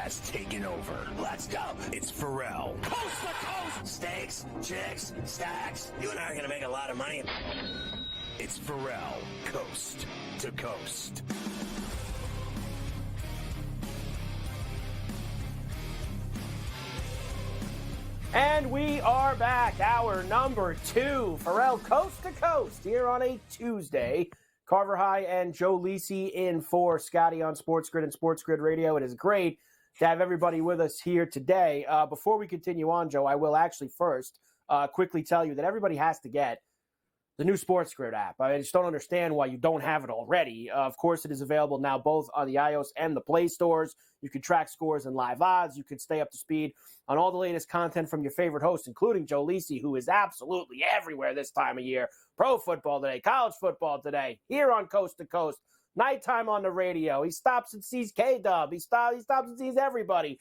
has taken over. Let's go. It's Ferrall. Coast to coast. Steaks, chicks, stacks. You and I are going to make a lot of money. It's Ferrall, coast to coast. And we are back, hour number 2, Ferrall Coast to Coast, here on a Tuesday. Carver High and Joe Lisi in for Scotty on SportsGrid and SportsGrid Radio. It is great to have everybody with us here today. Before we continue on, Joe, I will actually first quickly tell you that everybody has to get the new SportsGrid app. I just don't understand why you don't have it already. Of course, it is available now both on the iOS and the Play stores. You can track scores and live odds. You can stay up to speed on all the latest content from your favorite hosts, including Joe Lisi, who is absolutely everywhere this time of year. Pro football today, college football today, here on Coast to Coast, nighttime on the radio. He stops and sees K-Dub. He stops and sees everybody,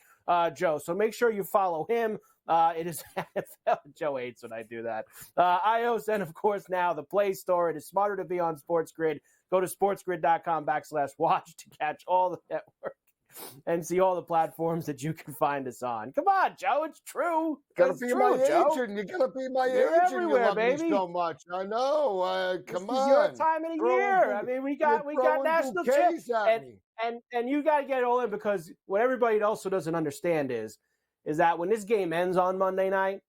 Joe. So make sure you follow him. It is NFL. Joe hates when I do that. iOS and, of course, now the Play Store. It is smarter to be on SportsGrid. Go to sportsgrid.com/watch to catch all the network and see all the platforms that you can find us on. Come on, Joe. It's true. Gotta it's be true, my Joe. agent. You gotta be my You're agent. everywhere, You love baby. me so much. I know. Come This on. is your time of the year. I mean, we got national champs, and you got to get it all in, because what everybody also doesn't understand is that when this game ends on Monday night,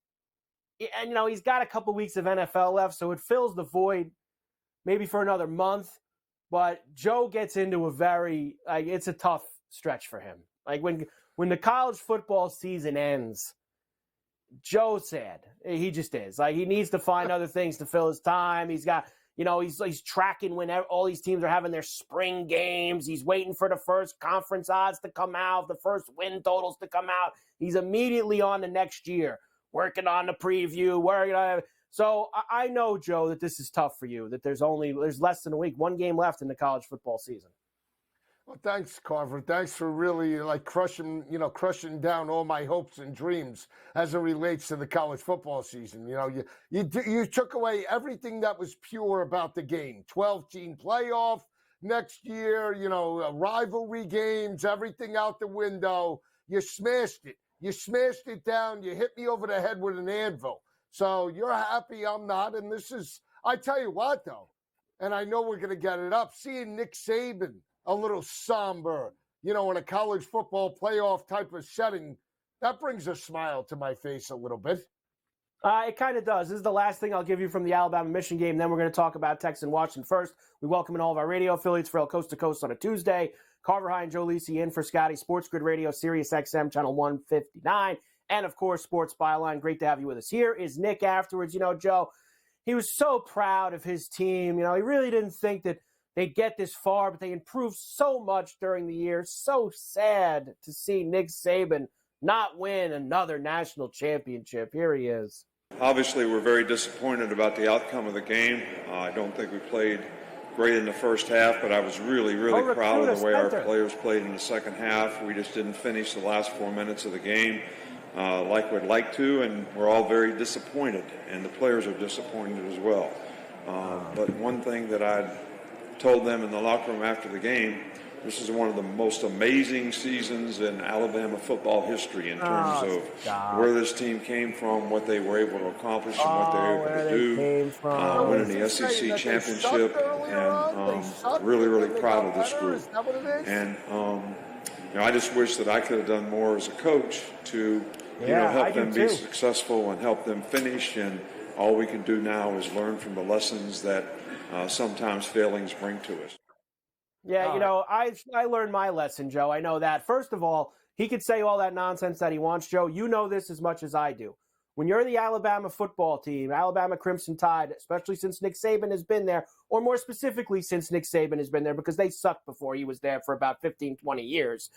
and he's got a couple weeks of NFL left, so it fills the void maybe for another month. But Joe gets into it's a tough stretch for him. Like when the college football season ends, Joe's sad. He just is. Like, he needs to find other things to fill his time. He's got, he's tracking when all these teams are having their spring games. He's waiting for the first conference odds to come out, the first win totals to come out. He's immediately on the next year, working on the preview. So I know, Joe, that this is tough for you, that there's less than a week, one game left in the college football season. Well, thanks, Carver. Thanks for really crushing down all my hopes and dreams as it relates to the college football season. You took away everything that was pure about the game. 12-team playoff next year, rivalry games, everything out the window. You smashed it. You smashed it down. You hit me over the head with an anvil. So you're happy, I'm not. And I tell you what, though, and I know we're going to get it up, seeing Nick Saban a little somber, in a college football playoff type of setting, that brings a smile to my face a little bit. It kind of does. This is the last thing I'll give you from the Alabama-Michigan game. Then we're going to talk about Texas-Washington first. We welcome in all of our radio affiliates for Coast to Coast on a Tuesday. Carver High and Joe Lisi in for Scotty. SportsGrid Radio, Sirius XM, Channel 159. And, of course, Sports Byline. Great to have you with us. Here is Nick afterwards. Joe, he was so proud of his team. He really didn't think that they'd get this far, but they improved so much during the year. So sad to see Nick Saban not win another national championship. Here he is. Obviously, we're very disappointed about the outcome of the game. I don't think we played great in the first half, but I was really, really proud of the way our players played in the second half. We just didn't finish the last 4 minutes of the game like we'd like to, and we're all very disappointed, and the players are disappointed as well. But one thing that I told them in the locker room after the game, this is one of the most amazing seasons in Alabama football history in terms of where this team came from, what they were able to accomplish, and what they were able to do, winning the SEC championship, and really, really proud of this group. And I just wish that I could have done more as a coach to help them be successful and help them finish. And all we can do now is learn from the lessons that sometimes failings bring to us. Yeah, I learned my lesson, Joe. I know that. First of all, he could say all that nonsense that he wants, Joe. You know this as much as I do. When you're the Alabama football team, Alabama Crimson Tide, especially since Nick Saban has been there, or more specifically since Nick Saban has been there, because they sucked before he was there for about 15, 20 years.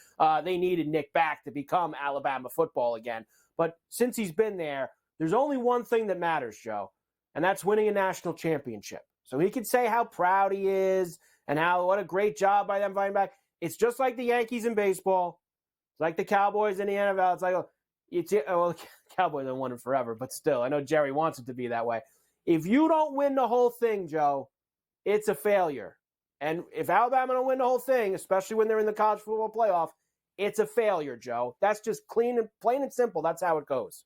They needed Nick back to become Alabama football again. But since he's been there, there's only one thing that matters, Joe, and that's winning a national championship. So he could say how proud he is and what a great job by them fighting back. It's just like the Yankees in baseball. It's like the Cowboys in the NFL. It's like, Cowboys haven't won it forever, but still, I know Jerry wants it to be that way. If you don't win the whole thing, Joe, it's a failure. And if Alabama don't win the whole thing, especially when they're in the college football playoff, it's a failure, Joe. That's just plain and simple. That's how it goes.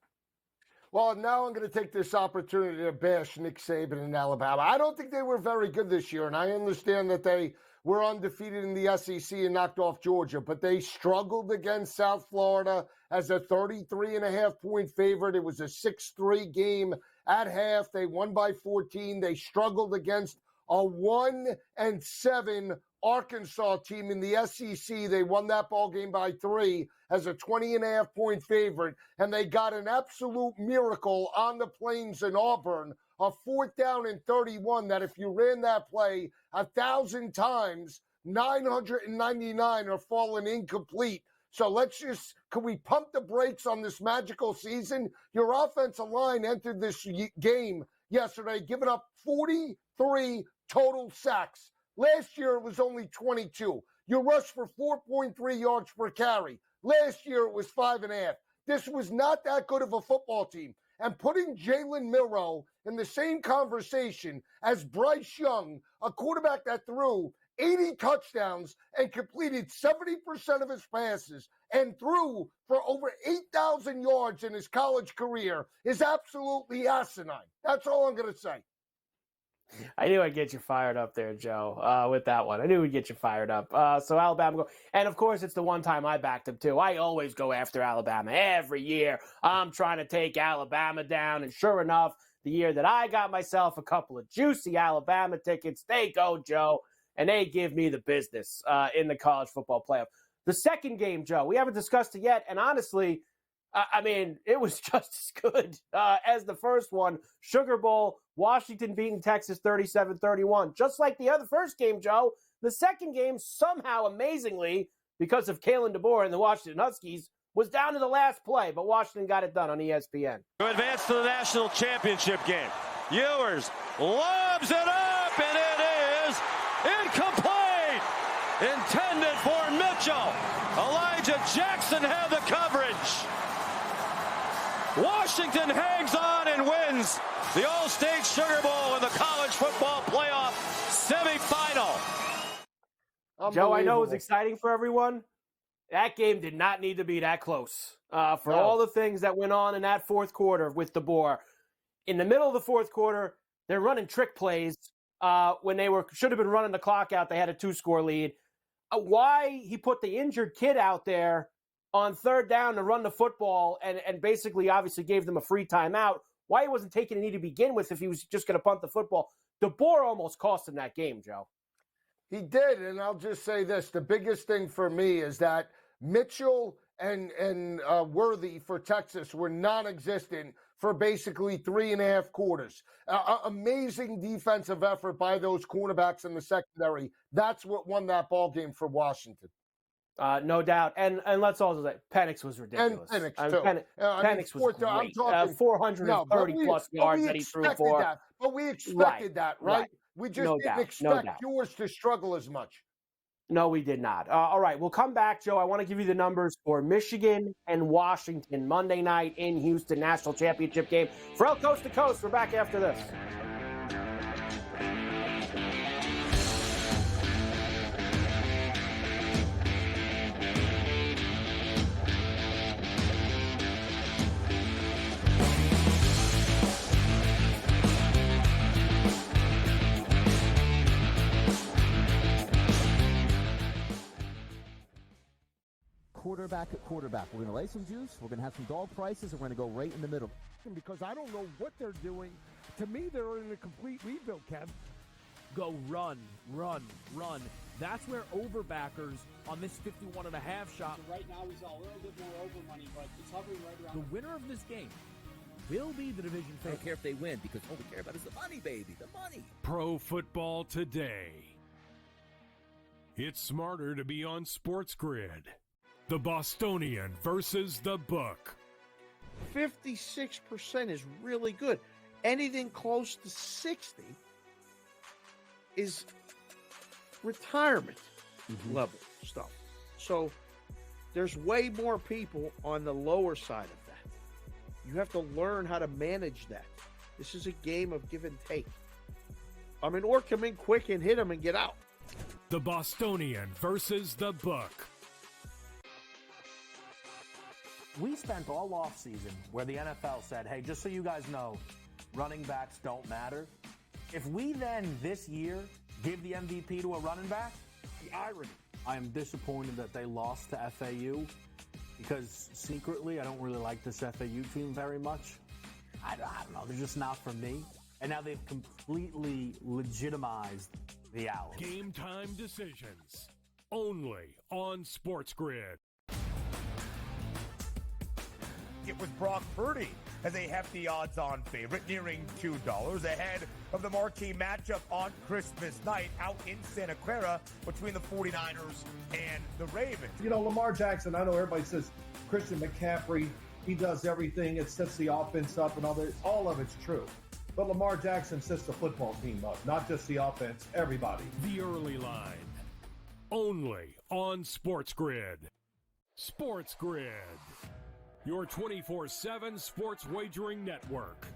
Well, now I'm going to take this opportunity to bash Nick Saban in Alabama. I don't think they were very good this year, and I understand that they were undefeated in the SEC and knocked off Georgia, but they struggled against South Florida as a 33.5-point favorite. It was a 6-3 game at half. They won by 14. They struggled against a 1-7 Arkansas team in the SEC. They won that ball game by 3 as a 20.5-point favorite, and they got an absolute miracle on the Plains in Auburn, a 4th down and 31 that if you ran that play 1,000 times, 999 are falling incomplete. So can we pump the brakes on this magical season? Your offensive line entered this game yesterday, giving up 43 total sacks. Last year, it was only 22. You rushed for 4.3 yards per carry. Last year, it was 5.5. This was not that good of a football team. And putting Jalen Milroe in the same conversation as Bryce Young, a quarterback that threw 80 touchdowns and completed 70% of his passes and threw for over 8,000 yards in his college career, is absolutely asinine. That's all I'm going to say. I knew I'd get you fired up there, Joe, with that one. I knew we'd get you fired up. So Alabama go. And, of course, it's the one time I backed them, too. I always go after Alabama every year. I'm trying to take Alabama down. And sure enough, the year that I got myself a couple of juicy Alabama tickets, they go, Joe, and they give me the business in the college football playoff. The second game, Joe, we haven't discussed it yet. And, honestly, I mean, it was just as good as the first one. Sugar Bowl, Washington beating Texas 37-31. Just like the other first game, Joe, the second game somehow, amazingly, because of Kalen DeBoer and the Washington Huskies, was down to the last play, but Washington got it done on ESPN. To advance to the national championship game. Ewers lobs it up, and it is incomplete. Intended for Mitchell. Elijah Jackson had the coverage. Washington hangs on and wins the All-State Sugar Bowl in the college football playoff semifinal. Joe, I know it was exciting for everyone. That game did not need to be that close. All the things that went on in that fourth quarter with DeBoer. In the middle of the fourth quarter, they're running trick plays when they should have been running the clock out. They had a 2-score lead. Why he put the injured kid out there on third down to run the football and basically obviously gave them a free timeout. Why he wasn't taking a knee to begin with if he was just going to punt the football. DeBoer almost cost him that game, Joe. He did, and I'll just say this. The biggest thing for me is that Mitchell and Worthy for Texas were non-existent for basically 3.5 quarters. Amazing defensive effort by those cornerbacks in the secondary. That's what won that ball game for Washington. No doubt. And let's also say Penix was ridiculous. And Penix, too. Penix was great. I'm talking 430-plus yards that he threw for. But we expected that, right? We just didn't expect yours to struggle as much. No, we did not. All right, we'll come back, Joe. I want to give you the numbers for Michigan and Washington Monday night in Houston, national championship game. Ferrall Coast to Coast, we're back after this. Quarterback at quarterback. We're going to lay some juice. We're going to have some dog prices, and we're going to go right in the middle. Because I don't know what they're doing. To me, they're in a complete rebuild, Kev. Go run, run, run. That's where overbackers on this 51.5 shot. Right now, he's a little bit more over money, but it's hovering right around. The winner of this game will be the division favorite. I don't care if they win, because all we care about is the money, baby, the money. Pro Football Today. It's smarter to be on SportsGrid. The Bostonian versus the book. 56% is really good. Anything close to 60 is retirement level stuff. So there's way more people on the lower side of that. You have to learn how to manage that. This is a game of give and take. I mean, or come in quick and hit them and get out. The Bostonian versus the book. we spent all offseason where the NFL said, hey, just so you guys know, running backs don't matter. If we then this year give the MVP to a running back, the irony. I am disappointed that they lost to FAU because secretly I don't really like this FAU team very much. I don't know. They're just not for me. And now they've completely legitimized the Owls. Game time decisions. Only on SportsGrid. It was Brock Purdy as a hefty odds-on favorite, nearing $2 ahead of the marquee matchup on Christmas night out in Santa Clara between the 49ers and the Ravens. You know, Lamar Jackson, I know everybody says Christian McCaffrey, he does everything. It sets the offense up and all that. All of it's true. But Lamar Jackson sets the football team up, not just the offense, everybody. The early line. Only on SportsGrid. SportsGrid. Your 24/7 sports wagering network.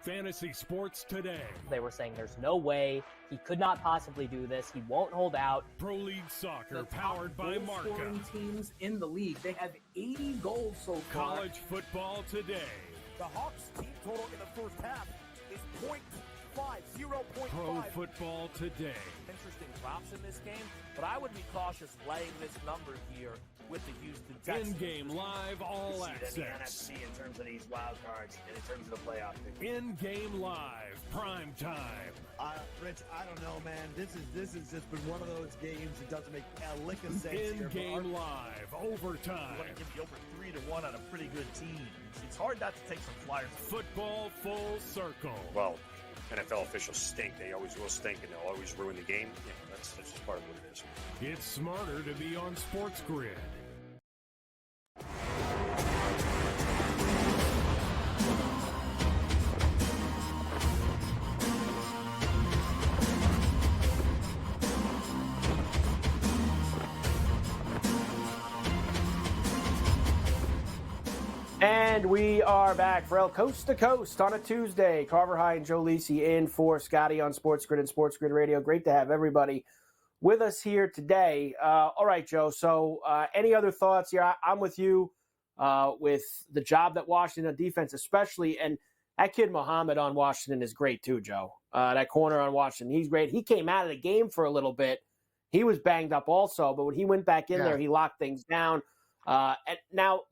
Fantasy sports today. They were saying there's no way he could not possibly do this. He won't hold out. Pro League Soccer powered by Marca. Scoring teams in the league. They have 80 goals so far. College football today. The Hawks team total in the first half is 0.5. Pro football today. Interesting props in this game, but I would be cautious laying this number here with the Houston Texans. In-game live all access. In the NFC in terms of these wild cards and in terms of the playoff picture. In-game live, prime time. Rich, I don't know, man. This has just been one of those games that doesn't make a lick of sense. In-game live, overtime. You want to give you over 3-1 on a pretty good team. It's hard not to take some flyers. Football full circle. Well, NFL officials stink. They always will stink, and they'll always ruin the game. Yeah, that's just part of what it is. It's smarter to be on SportsGrid. And we are back, Ferrall, coast to coast on a Tuesday. Carver High and Joe Lisi in for Scotty on SportsGrid and SportsGrid Radio. Great to have everybody with us here today. All right, Joe. So any other thoughts here? I'm with you with the job that Washington on defense especially. And that kid Muhammad on Washington is great too, Joe. That corner on Washington, he's great. He came out of the game for a little bit. He was banged up also, but when he went back in there, he locked things down. And now,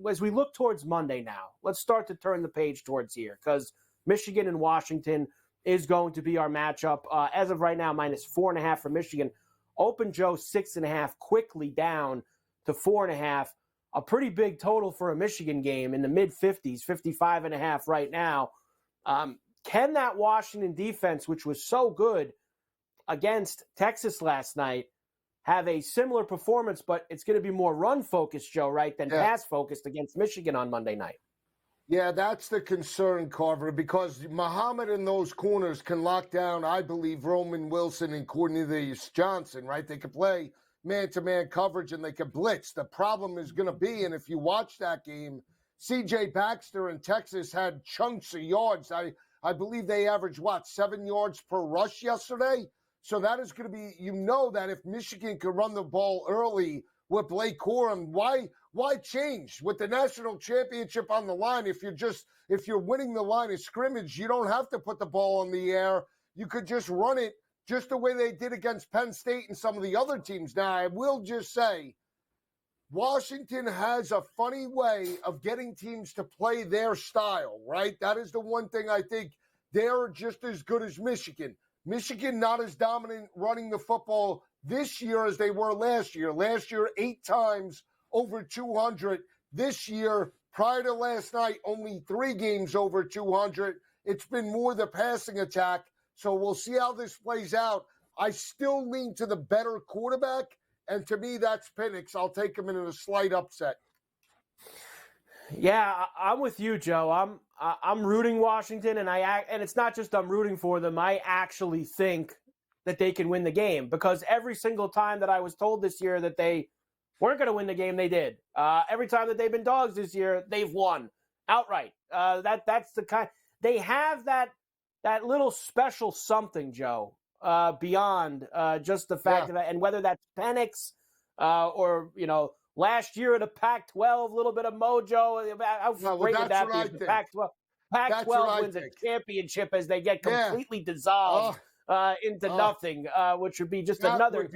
as we look towards Monday now, let's start to turn the page towards here because Michigan and Washington is going to be our matchup. As of right now, -4.5 for Michigan. Open Joe 6.5, quickly down to 4.5. A pretty big total for a Michigan game in the mid-50s, 55.5 right now. Can that Washington defense, which was so good against Texas last night, have a similar performance, but it's going to be more run-focused, Joe, right, than pass-focused against Michigan on Monday night? Yeah, that's the concern, Carver, because Muhammad and those corners can lock down, I believe, Roman Wilson and Cornelius Johnson, right? They can play man-to-man coverage and they can blitz. The problem is going to be, and if you watch that game, C.J. Baxter in Texas had chunks of yards. I believe they averaged, 7 yards per rush yesterday? So that is going to be, that if Michigan could run the ball early with Blake Corum, why change with the national championship on the line? If you're winning the line of scrimmage, you don't have to put the ball in the air. You could just run it just the way they did against Penn State and some of the other teams. Now, I will just say, Washington has a funny way of getting teams to play their style, right? That is the one thing I think they're just as good as Michigan. Michigan not as dominant running the football this year as they were last year. Last year, 8 times over 200. This year, prior to last night, only 3 games over 200. It's been more the passing attack. So we'll see how this plays out. I still lean to the better quarterback, and to me, that's Penix. I'll take him in a slight upset. Yeah, I'm with you, Joe. I'm rooting Washington, and it's not just I'm rooting for them. I actually think that they can win the game because every single time that I was told this year that they weren't going to win the game, they did. Every time that they've been dogs this year, they've won outright. That's the kind they have that little special something, Joe, beyond just the fact of that, and whether that's Penix or last year in the Pac-12, a little bit of mojo. How great would that be if the Pac-12 wins a championship as they get completely dissolved into nothing, which would be just another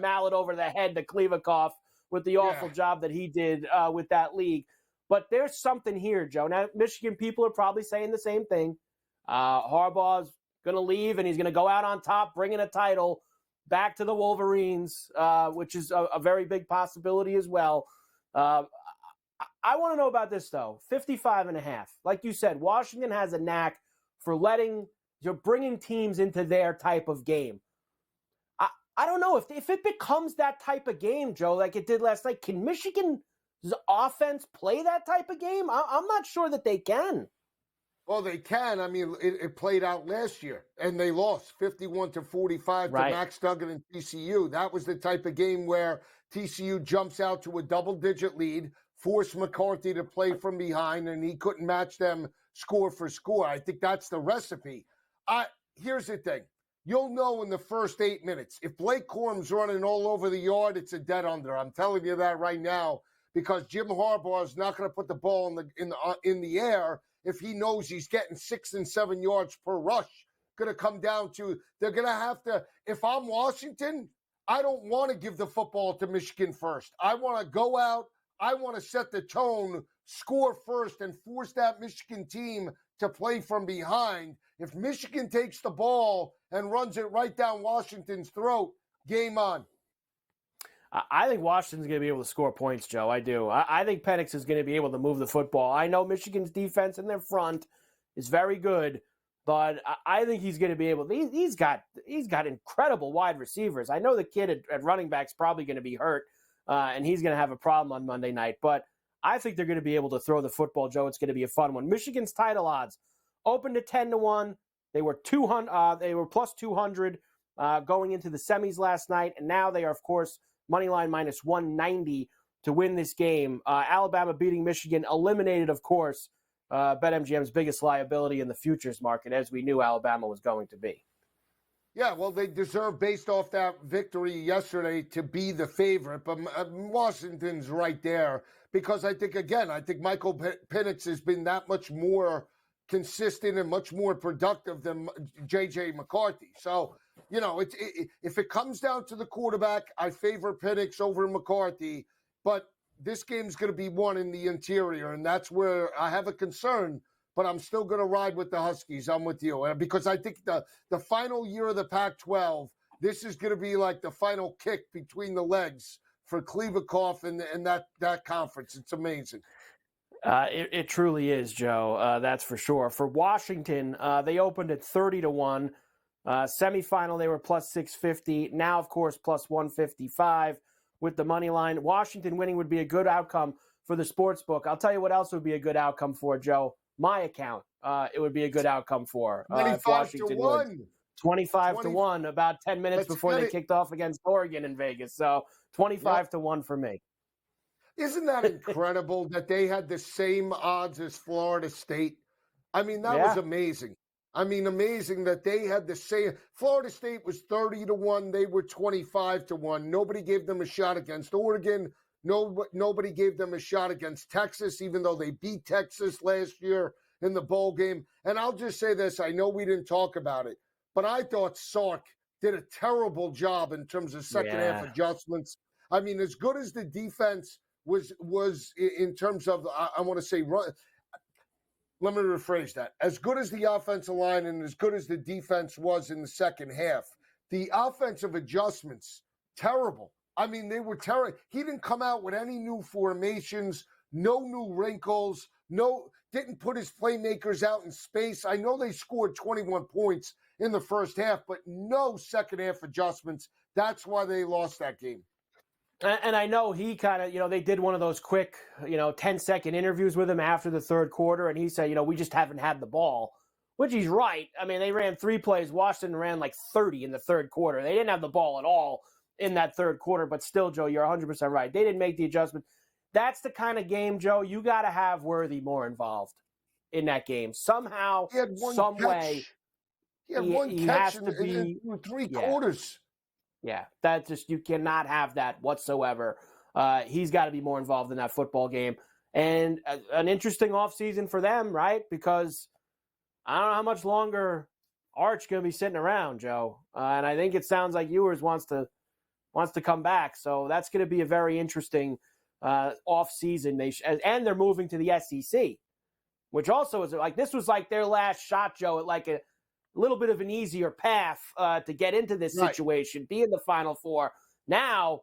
mallet over the head to Kliavkoff with the awful job that he did with that league. But there's something here, Joe. Now, Michigan people are probably saying the same thing. Harbaugh's going to leave, and he's going to go out on top, bringing a title back to the Wolverines, which is a very big possibility as well. I want to know about this, though. 55.5. Like you said, Washington has a knack for bringing teams into their type of game. I don't know if it becomes that type of game, Joe, like it did last night. Can Michigan's offense play that type of game? I'm not sure that they can. Well, they can. I mean, it played out last year, and they lost 51-45 to Max Duggan and TCU. That was the type of game where TCU jumps out to a double-digit lead, forced McCarthy to play from behind, and he couldn't match them score for score. I think that's the recipe. Here's the thing. You'll know in the first 8 minutes. If Blake Corum's running all over the yard, it's a dead under. I'm telling you that right now because Jim Harbaugh is not going to put the ball in the air if he knows he's getting 6 and 7 yards per rush. Going to come down to they're going to have to. If I'm Washington, I don't want to give the football to Michigan first. I want to go out. I want to set the tone, score first, and force that Michigan team to play from behind. If Michigan takes the ball and runs it right down Washington's throat, game on. I think Washington's going to be able to score points, Joe. I do. I think Penix is going to be able to move the football. I know Michigan's defense in their front is very good, but I think he's going to be able to. He's got incredible wide receivers. I know the kid at running back's probably going to be hurt, and he's going to have a problem on Monday night, but I think they're going to be able to throw the football, Joe. It's going to be a fun one. Michigan's title odds opened at 10-1. They were 200. They were plus 200 going into the semis last night, and now they are, of course, moneyline minus 190 to win this game. Alabama beating Michigan eliminated, of course, BetMGM's biggest liability in the futures market, as we knew Alabama was going to be. Yeah, well, they deserve, based off that victory yesterday, to be the favorite. But Washington's right there because I think Michael Penix has been that much more consistent and much more productive than J.J. McCarthy. So, if it comes down to the quarterback, I favor Penix over McCarthy. But this game's going to be won in the interior, and that's where I have a concern. But I'm still going to ride with the Huskies. I'm with you. Because I think the final year of the Pac-12, this is going to be like the final kick between the legs for Kliavkoff and that conference. It's amazing. It truly is, Joe. That's for sure. For Washington, they opened at 30-1. Semifinal, they were plus 650. Now, of course, plus 155 with the money line. Washington winning would be a good outcome for the sports book. I'll tell you what else would be a good outcome for, Joe. My account, it would be a good outcome for. 25-1. 25-1, about 10 minutes before they kicked off against Oregon in Vegas. So 25-1 for me. Isn't that incredible that they had the same odds as Florida State? I mean, that was amazing. I mean, amazing that they had the same. Florida State was 30-1. They were 25-1. Nobody gave them a shot against Oregon. Nobody gave them a shot against Texas, even though they beat Texas last year in the bowl game. And I'll just say this. I know we didn't talk about it, but I thought Sark did a terrible job in terms of second-half adjustments. I mean, as good as the defense was in terms of, I want to say, run. Let me rephrase that. As good as the offensive line and as good as the defense was in the second half, the offensive adjustments, terrible. I mean, they were terrible. He didn't come out with any new formations, no new wrinkles, didn't put his playmakers out in space. I know they scored 21 points in the first half, but no second half adjustments. That's why they lost that game. And I know he kind of, they did one of those quick, 10-second interviews with him after the third quarter, and he said, we just haven't had the ball, which he's right. I mean, they ran 3 plays. Washington ran like 30 in the third quarter. They didn't have the ball at all in that third quarter, but still, Joe, you're 100% right. They didn't make the adjustment. That's the kind of game, Joe, you got to have Worthy more involved in that game. Somehow, some way, he had one catch in 3 quarters. Yeah, that just, you cannot have that whatsoever. He's got to be more involved in that football game. And an interesting offseason for them, right? Because I don't know how much longer Arch going to be sitting around, Joe. And I think it sounds like Ewers wants to come back. So that's going to be a very interesting offseason. And they're moving to the SEC, which also is like, this was like their last shot, Joe, at like a little bit of an easier path to get into this situation, be in the Final Four. Now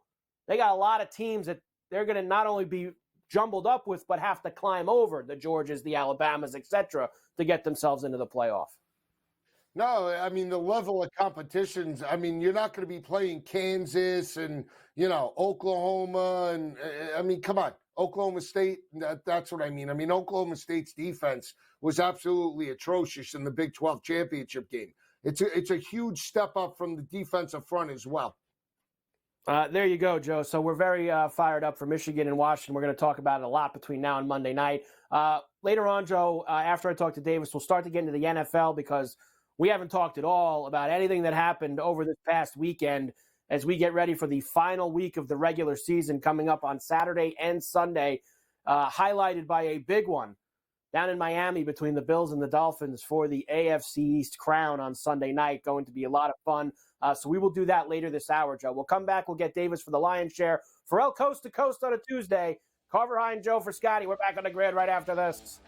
they got a lot of teams that they're going to not only be jumbled up with, but have to climb over, the Georgias, the Alabamas, etc., to get themselves into the playoff. No, I mean, the level of competitions, I mean, you're not going to be playing Kansas and, Oklahoma. And, I mean, come on, Oklahoma State, that's what I mean. I mean, Oklahoma State's defense was absolutely atrocious in the Big 12 championship game. It's a huge step up from the defensive front as well. There you go, Joe. So we're very fired up for Michigan and Washington. We're going to talk about it a lot between now and Monday night. Later on, Joe, after I talk to Davis, we'll start to get into the NFL because we haven't talked at all about anything that happened over this past weekend as we get ready for the final week of the regular season coming up on Saturday and Sunday, highlighted by a big one down in Miami between the Bills and the Dolphins for the AFC East crown on Sunday night. Going to be a lot of fun. So we will do that later this hour, Joe. We'll come back. We'll get Davis for the Lion's Share. Ferrall Coast to Coast on a Tuesday. Carver High and Joe for Scotty. We're back on the grid right after this.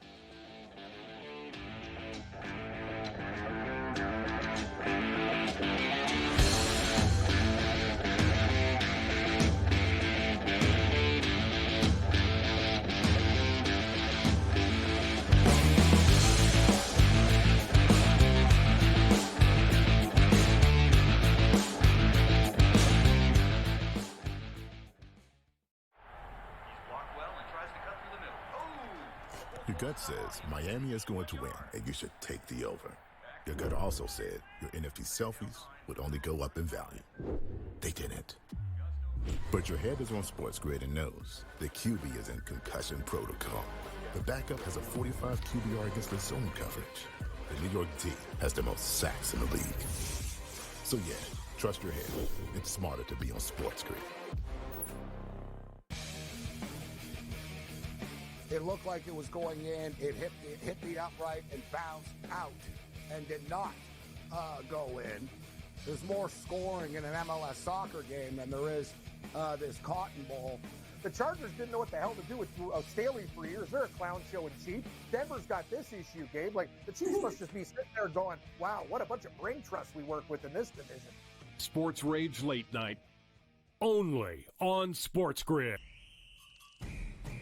Your gut says Miami is going to win, and you should take the over. Your gut also said your NFT selfies would only go up in value. They didn't. But your head is on SportsGrid and knows the QB is in concussion protocol. The backup has a 45 QBR against the zone coverage. The New York D has the most sacks in the league. So yeah, trust your head. It's smarter to be on SportsGrid. It looked like it was going in. It hit the upright and bounced out and did not go in. There's more scoring in an MLS soccer game than there is this Cotton Bowl. The Chargers didn't know what the hell to do with Staley for years. They're a clown show in Chief. Denver's got this issue, Gabe. Like, the Chiefs must just be sitting there going, wow, what a bunch of brain trust we work with in this division. Sports Rage Late Night, only on SportsGrid.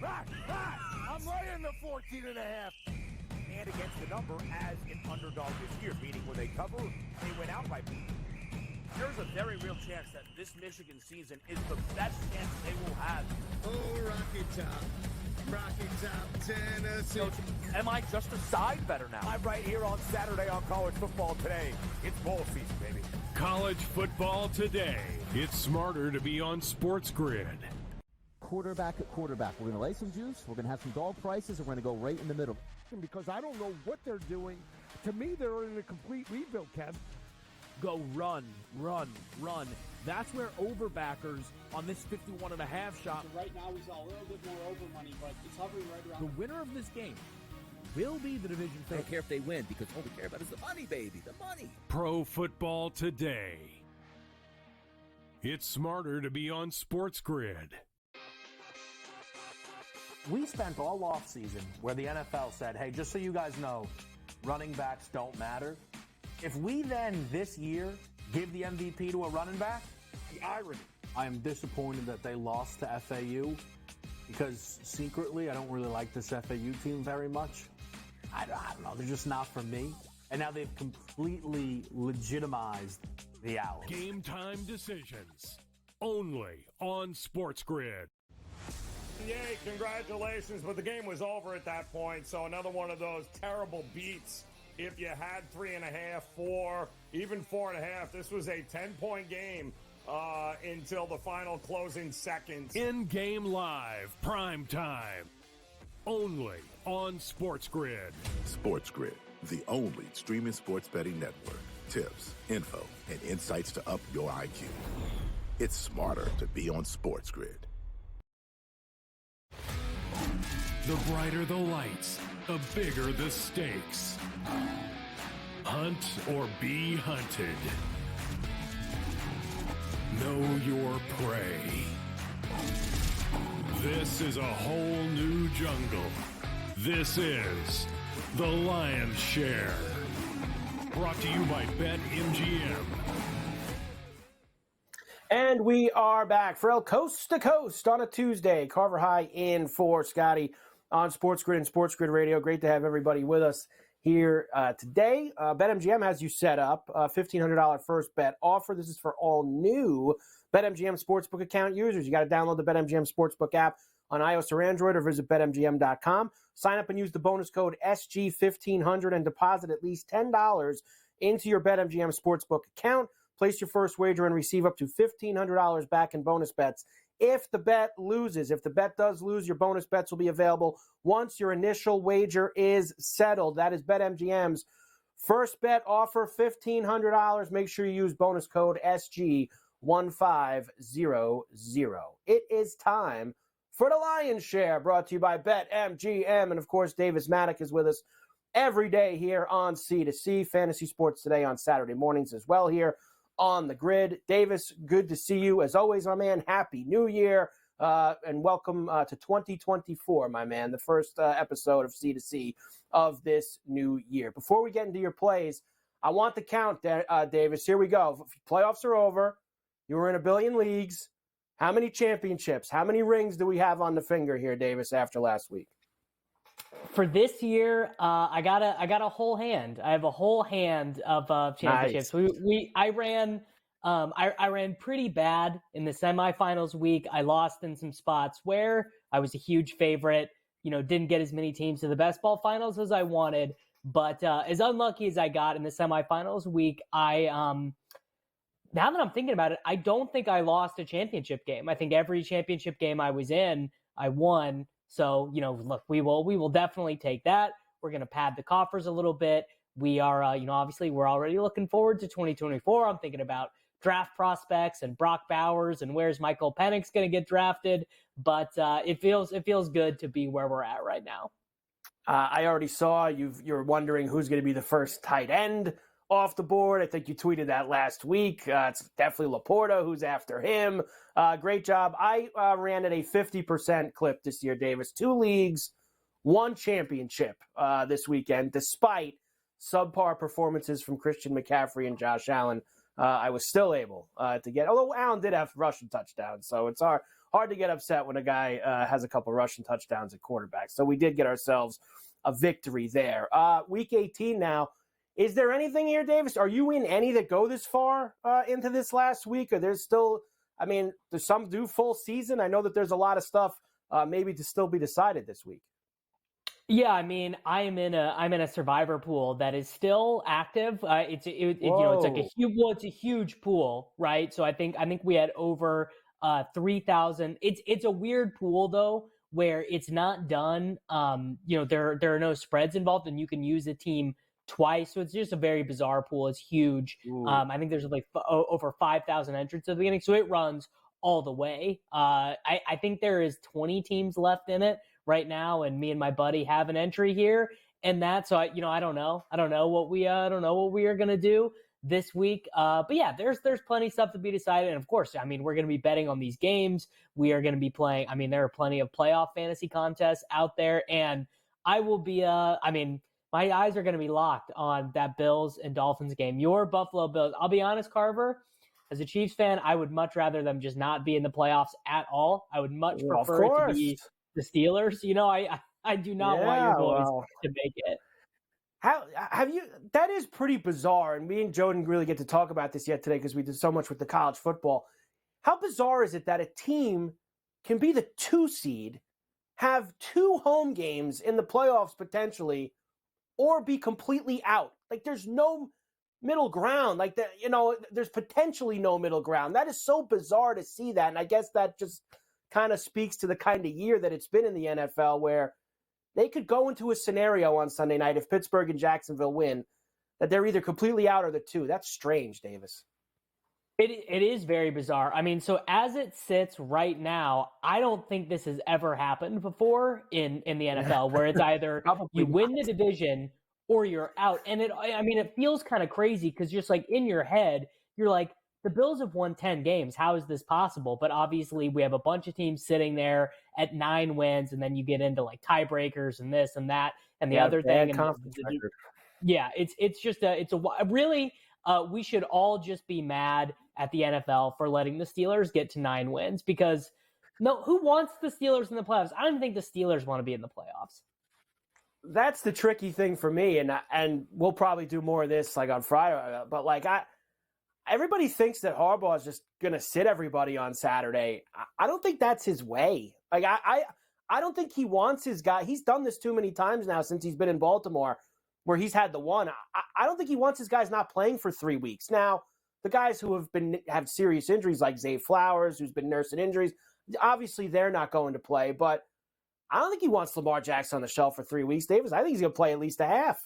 Back! I'm laying the 14.5. And against the number as an underdog this year, meaning when they cover, they win outright. There's a very real chance that this Michigan season is the best chance they will have. Oh, Rocky Top, Tennessee. So, am I just a side better now? I'm right here on Saturday on College Football Today. It's bowl season, baby. College Football Today. It's smarter to be on SportsGrid. Quarterback at quarterback. We're going to lay some juice. We're going to have some dog prices, and we're going to go right in the middle. Because I don't know what they're doing. To me, they're in a complete rebuild, Kev. Go run. That's where overbackers on this 51.5 shot. So right now we saw a little bit more over money, but it's hovering right around. The winner of this game will be the division favorite. I don't care if they win, because all we care about is the money, baby, the money. Pro Football Today. It's smarter to be on SportsGrid. We spent all offseason where the NFL said, hey, just so you guys know, running backs don't matter. If we then this year give the MVP to a running back, the irony. I am disappointed that they lost to FAU because secretly I don't really like this FAU team very much. I don't know. They're just not for me. And now they've completely legitimized the Owls. Game time decisions only on SportsGrid. Yay, congratulations, but the game was over at that point, so another one of those terrible beats. If you had 3.5, 4, even 4.5, this was a 10-point game until the final closing seconds. In-game live, prime time, only on SportsGrid. SportsGrid, the only streaming sports betting network. tips, info, and insights to up your IQ. It's smarter to be on SportsGrid. The brighter the lights, the bigger the stakes. Hunt or be hunted. Know your prey. This is a whole new jungle. This is The Lion's Share. Brought to you by BetMGM. And we are back. Ferrall, coast to coast on a Tuesday. Carver High in for Scotty on SportsGrid and SportsGrid Radio. Great to have everybody with us here today. BetMGM has you set up a $1,500 first bet offer. This is for all new BetMGM Sportsbook account users. You got to download the BetMGM Sportsbook app on iOS or Android or visit BetMGM.com. Sign up and use the bonus code SG1500 and deposit at least $10 into your BetMGM Sportsbook account. Place your first wager and receive up to $1,500 back in bonus bets if the bet loses. If the bet does lose, your bonus bets will be available once your initial wager is settled. That is BetMGM's first bet offer, $1,500. Make sure you use bonus code SG1500. It is time for the Lion's Share, brought to you by BetMGM. And, of course, Davis Maddock is with us every day here on C2C. Fantasy Sports Today on Saturday mornings as well here on the grid. Davis, good to see you. As always, my man, Happy New Year. And welcome to 2024, my man, the first episode of C2C of this new year. Before we get into your plays, I want the count, Davis. Here we go. Playoffs are over. You were in a billion leagues. How many championships? How many rings do we have on the finger here, Davis, after last week? For this year, I got a whole hand. I have a whole hand of championships. Nice. I ran pretty bad in the semifinals week. I lost in some spots where I was a huge favorite. Didn't get as many teams to the best ball finals as I wanted. But as unlucky as I got in the semifinals week, now that I'm thinking about it, I don't think I lost a championship game. I think every championship game I was in, I won. So, look, we will definitely take that. We're going to pad the coffers a little bit. We are, obviously we're already looking forward to 2024. I'm thinking about draft prospects and Brock Bowers and where's Michael Penix going to get drafted. But it feels good to be where we're at right now. I already saw you're wondering who's going to be the first tight end off the board. I think you tweeted that last week. It's definitely Laporta who's after him. Great job. I ran at a 50% clip this year, Davis. 2 leagues, 1 championship this weekend, despite subpar performances from Christian McCaffrey and Josh Allen. I was still able to get, although Allen did have rushing touchdowns, so it's hard to get upset when a guy has a couple rushing touchdowns at quarterback. So we did get ourselves a victory there. Week 18 now. Is there anything here, Davis? Are you in any that go this far into this last week? Or there's still, there's some do full season. I know that there's a lot of stuff maybe to still be decided this week. Yeah, I'm in a survivor pool that is still active. It's a huge pool, right? So I think we had over 3,000. It's a weird pool though, where it's not done. There are no spreads involved, and you can use a team twice. So it's just a very bizarre pool. It's huge. I think there's over 5,000 entrants at the beginning. So it runs all the way. I think there is 20 teams left in it right now. And me and my buddy have an entry here. And that's, so I don't know. I don't know what we are going to do this week. But yeah, there's plenty of stuff to be decided. And of course, we're going to be betting on these games. We are going to be playing. There are plenty of playoff fantasy contests out there. And I will be, my eyes are going to be locked on that Bills and Dolphins game. Your Buffalo Bills. I'll be honest, Carver, as a Chiefs fan, I would much rather them just not be in the playoffs at all. I would much prefer it to be the Steelers. I do not want your boys to make it. How have you? That is pretty bizarre. And me and Joe didn't really get to talk about this yet today because we did so much with the college football. How bizarre is it that a team can be the 2 seed, have 2 home games in the playoffs potentially, or be completely out? Like, there's no middle ground. Like, that, there's potentially no middle ground. That is so bizarre to see that. And I guess that just kind of speaks to the kind of year that it's been in the NFL, where they could go into a scenario on Sunday night if Pittsburgh and Jacksonville win. that they're either completely out or the 2. That's strange, Davis. It is very bizarre. I mean, so as it sits right now, I don't think this has ever happened before in the NFL, where it's either you win the division or you're out. And it feels kind of crazy because just like in your head, you're like, the Bills have won 10 games. How is this possible? But obviously we have a bunch of teams sitting there at 9 wins, and then you get into like tiebreakers and this and that and the other thing. We should all just be mad at the NFL for letting the Steelers get to 9 wins, because who wants the Steelers in the playoffs? I don't think the Steelers want to be in the playoffs. That's the tricky thing for me, and we'll probably do more of this like on Friday. But like everybody thinks that Harbaugh is just going to sit everybody on Saturday. I don't think that's his way. Like I don't think he wants his guy. He's done this too many times now since he's been in Baltimore, where he's had the one. I don't think he wants his guys not playing for 3 weeks. Now, the guys who have serious injuries like Zay Flowers, who's been nursing injuries, obviously they're not going to play. But I don't think he wants Lamar Jackson on the shelf for 3 weeks, Davis. I think he's going to play at least a half.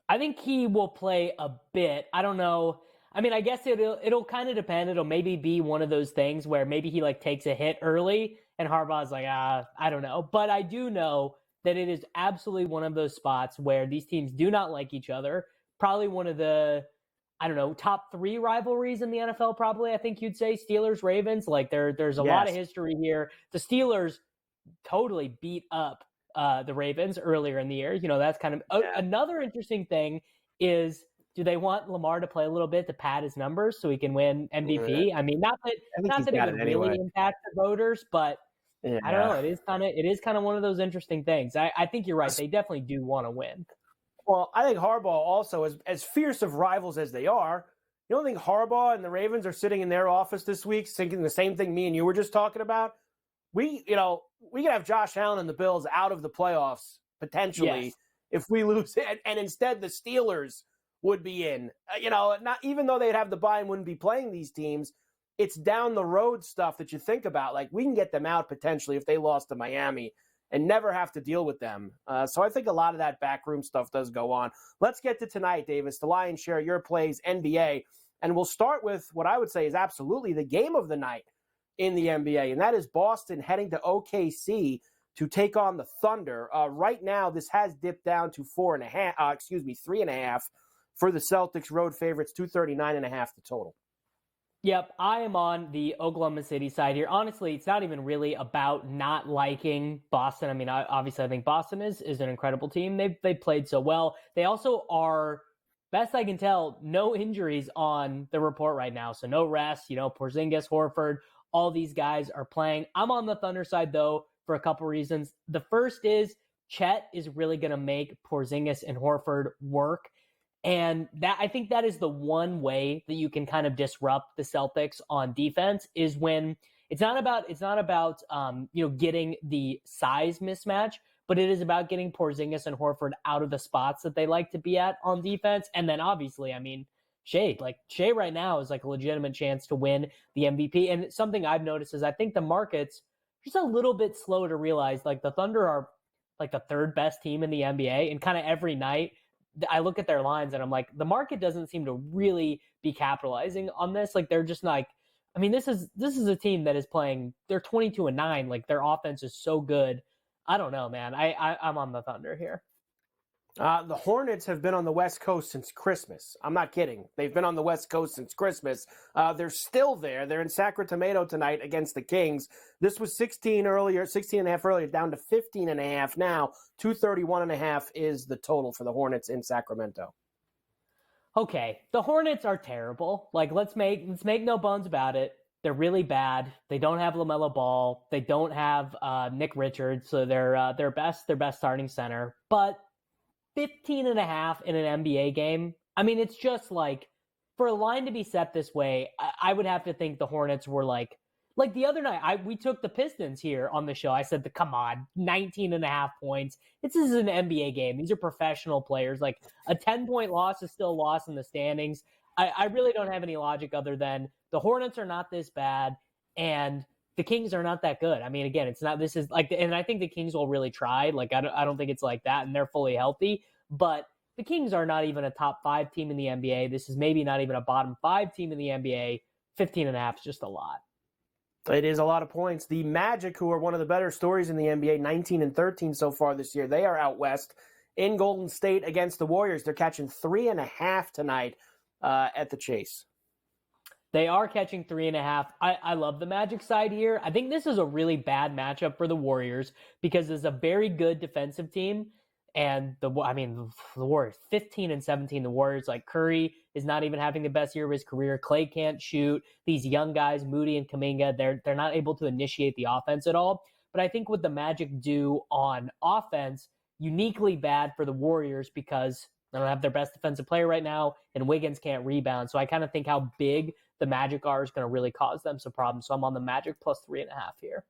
I think he will play a bit. I don't know. I mean, I guess it'll kind of depend. It'll maybe be one of those things where maybe he like takes a hit early and Harbaugh's like, I don't know. But I do know that it is absolutely one of those spots where these teams do not like each other. Probably one of the, top 3 rivalries in the NFL, probably, I think you'd say. Steelers, Ravens, like there's a lot of history here. The Steelers totally beat up the Ravens earlier in the year. That's kind of another interesting thing is, do they want Lamar to play a little bit to pad his numbers so he can win MVP? I mean, not that it would really impact the voters, but I don't know. It is kind of one of those interesting things. I think you're right. They definitely do want to win. Well, I think Harbaugh also, as fierce of rivals as they are, you don't think Harbaugh and the Ravens are sitting in their office this week thinking the same thing me and you were just talking about? We could have Josh Allen and the Bills out of the playoffs potentially if we lose it, and instead the Steelers would be in. Not even though they'd have the bye and wouldn't be playing these teams, it's down the road stuff that you think about. Like, we can get them out potentially if they lost to Miami and never have to deal with them. So I think a lot of that backroom stuff does go on. Let's get to tonight, Davis, the lion's share, your plays, NBA. And we'll start with what I would say is absolutely the game of the night in the NBA, and that is Boston heading to OKC to take on the Thunder. Right now, this has dipped down to 3.5 for the Celtics. Road favorites, 239.5 the total. Yep, I am on the Oklahoma City side here. Honestly, it's not even really about not liking Boston. I mean, obviously, I think Boston is an incredible team. They played so well. They also are, best I can tell, no injuries on the report right now. So no rest. Porzingis, Horford, all these guys are playing. I'm on the Thunder side, though, for a couple reasons. The first is Chet is really going to make Porzingis and Horford work. And that, I think that is the one way that you can kind of disrupt the Celtics on defense, is when it's not about getting the size mismatch, but it is about getting Porzingis and Horford out of the spots that they like to be at on defense. And then obviously, I mean, Shea right now is like a legitimate chance to win the MVP. And something I've noticed is I think the market's just a little bit slow to realize, like, the Thunder are like the 3rd best team in the NBA, and kind of every night I look at their lines and I'm like, the market doesn't seem to really be capitalizing on this. Like, they're just like, I mean, this is a team that is playing, they're 22-9. Like, their offense is so good. I don't know, man. I'm on the Thunder here. The Hornets have been on the West Coast since Christmas. I'm not kidding. They've been on the West Coast since Christmas. They're still there. They're in Sacramento tonight against the Kings. This was 16.5 earlier, down to 15.5 now. 231.5 is the total for the Hornets in Sacramento. Okay, the Hornets are terrible. Like, let's make no bones about it. They're really bad. They don't have LaMelo Ball. They don't have Nick Richards, so their best starting center. But 15.5 in an NBA game. I mean, it's just like, for a line to be set this way, I would have to think the Hornets were like the other night, we took the Pistons here on the show. I said, come on, 19.5 points. This is an NBA game. These are professional players. Like, a 10-point loss is still a loss in the standings. I really don't have any logic other than the Hornets are not this bad and the Kings are not that good. I mean, again, it's not, this is like, and I think the Kings will really try. Like, I don't think it's like that, and they're fully healthy, but the Kings are not even a top 5 team in the NBA. This is maybe not even a bottom 5 team in the NBA. 15.5 is just a lot. It is a lot of points. The Magic, who are one of the better stories in the NBA, 19-13 so far this year, they are out west in Golden State against the Warriors. They're catching 3.5 tonight at the Chase. They are catching 3.5. I love the Magic side here. I think this is a really bad matchup for the Warriors because it's a very good defensive team. And the Warriors, 15-17. The Warriors, like Curry is not even having the best year of his career. Clay can't shoot. These young guys, Moody and Kuminga, they're not able to initiate the offense at all. But I think what the Magic do on offense, uniquely bad for the Warriors because they don't have their best defensive player right now, and Wiggins can't rebound. So I kind of think how big the Magic are is going to really cause them some problems. So I'm on the Magic plus 3.5 here.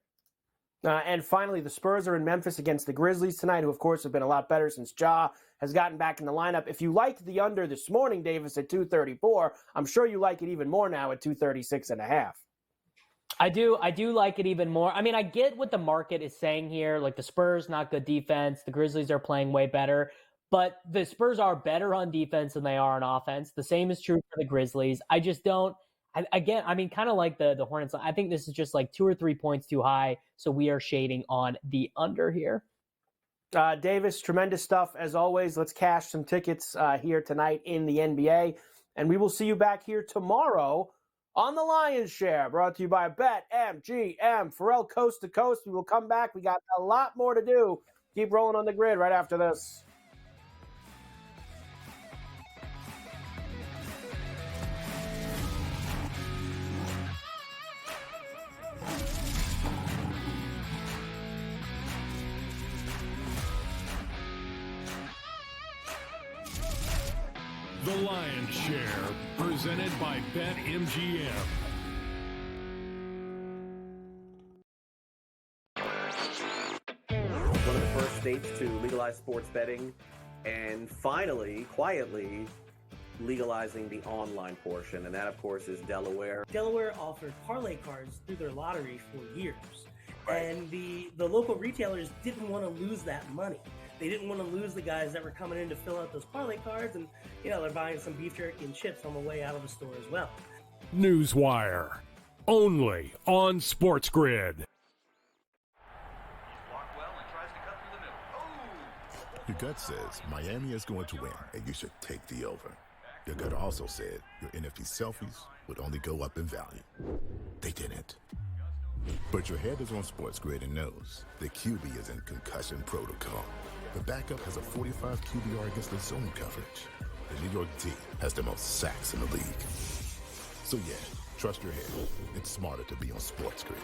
And finally, the Spurs are in Memphis against the Grizzlies tonight, who, of course, have been a lot better since Ja has gotten back in the lineup. If you liked the under this morning, Davis, at 234, I'm sure you like it even more now at 236.5. I do like it even more. I mean, I get what the market is saying here. Like the Spurs, not good defense. The Grizzlies are playing way better. But the Spurs are better on defense than they are on offense. The same is true for the Grizzlies. I just don't. Again, I mean, kind of like the Hornets. I think this is just like 2 or 3 points too high. So we are shading on the under here. Davis, tremendous stuff as always. Let's cash some tickets here tonight in the NBA. And we will see you back here tomorrow on the Lion's Share, brought to you by BetMGM. Ferrall Coast to Coast. We will come back. We got a lot more to do. Keep rolling on the grid right after this. The Lion's Share, presented by BetMGM. One of the first states to legalize sports betting, and finally, quietly, legalizing the online portion, and that, of course, is Delaware. Delaware offered parlay cards through their lottery for years, and the local retailers didn't want to lose that money. They didn't want to lose the guys that were coming in to fill out those parlay cards, and they're buying some beef jerky and chips on the way out of the store as well. Newswire, only on SportsGrid. Your gut says Miami is going to win, and you should take the over. Your gut also said your NFT selfies would only go up in value. They didn't. But your head is on SportsGrid and knows the QB is in concussion protocol. The backup has a 45 QBR against the zone coverage. The New York D has the most sacks in the league. So yeah, trust your head. It's smarter to be on SportsGrid.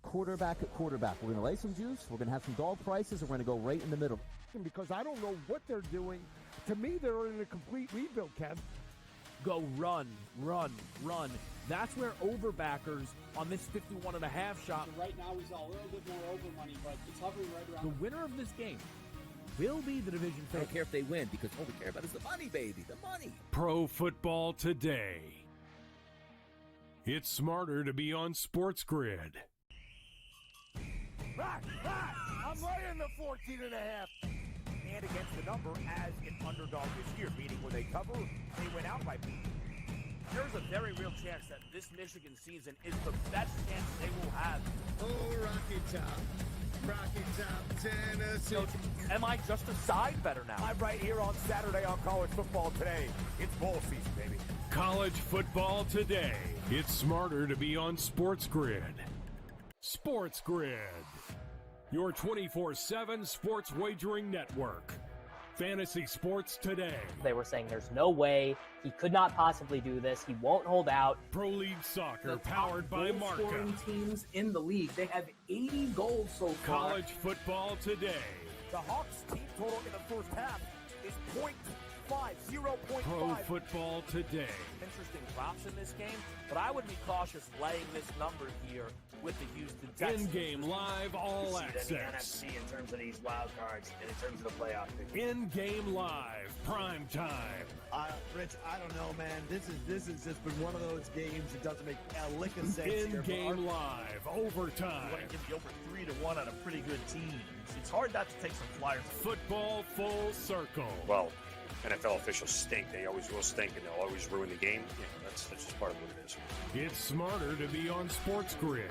Quarterback at quarterback. We're going to lay some juice. We're going to have some dog prices, and we're going to go right in the middle. Because I don't know what they're doing. To me, they're in a complete rebuild, Kev. Go run, run, run. That's where overbackers on this 51.5 shot. So right now, we saw a little bit more over money, but it's hovering right around. The winner of this game will be the division I don't care if they win because all we care about is the money, baby, the money. Pro football today. It's smarter to be on SportsGrid. I'm laying the 14.5. And against the number as an underdog this year, meaning when they cover, they went out by beat. There's a very real chance that this Michigan season is the best chance they will have. Oh, Rocky Top, Tennessee. So, am I just a side better now? I'm right here on Saturday on College Football Today. It's bowl season, baby. College football today. It's smarter to be on SportsGrid. SportsGrid, your 24/7 sports wagering network. Fantasy sports today. They were saying there's no way he could not possibly do this. He won't hold out. Pro League Soccer, powered by Marca. Scoring teams in the league. They have 80 goals so far. College football today. The Hawks team total in the first half is 0.5. Pro Football Today. Interesting props in this game, but I would be cautious laying this number here with the Houston Texans. In-game live all access. In the NFC in terms of these wild cards and in terms of the playoff picture. In-game live, prime time. Rich, I don't know, man. This has just been one of those games that doesn't make a lick of sense. In-game live, overtime. You want to give the over 3-1 on a pretty good team. It's hard not to take some flyers. Football full circle. Well, NFL officials stink. They always will stink, and they'll always ruin the game. You know, that's just part of what it is. It's smarter to be on SportsGrid.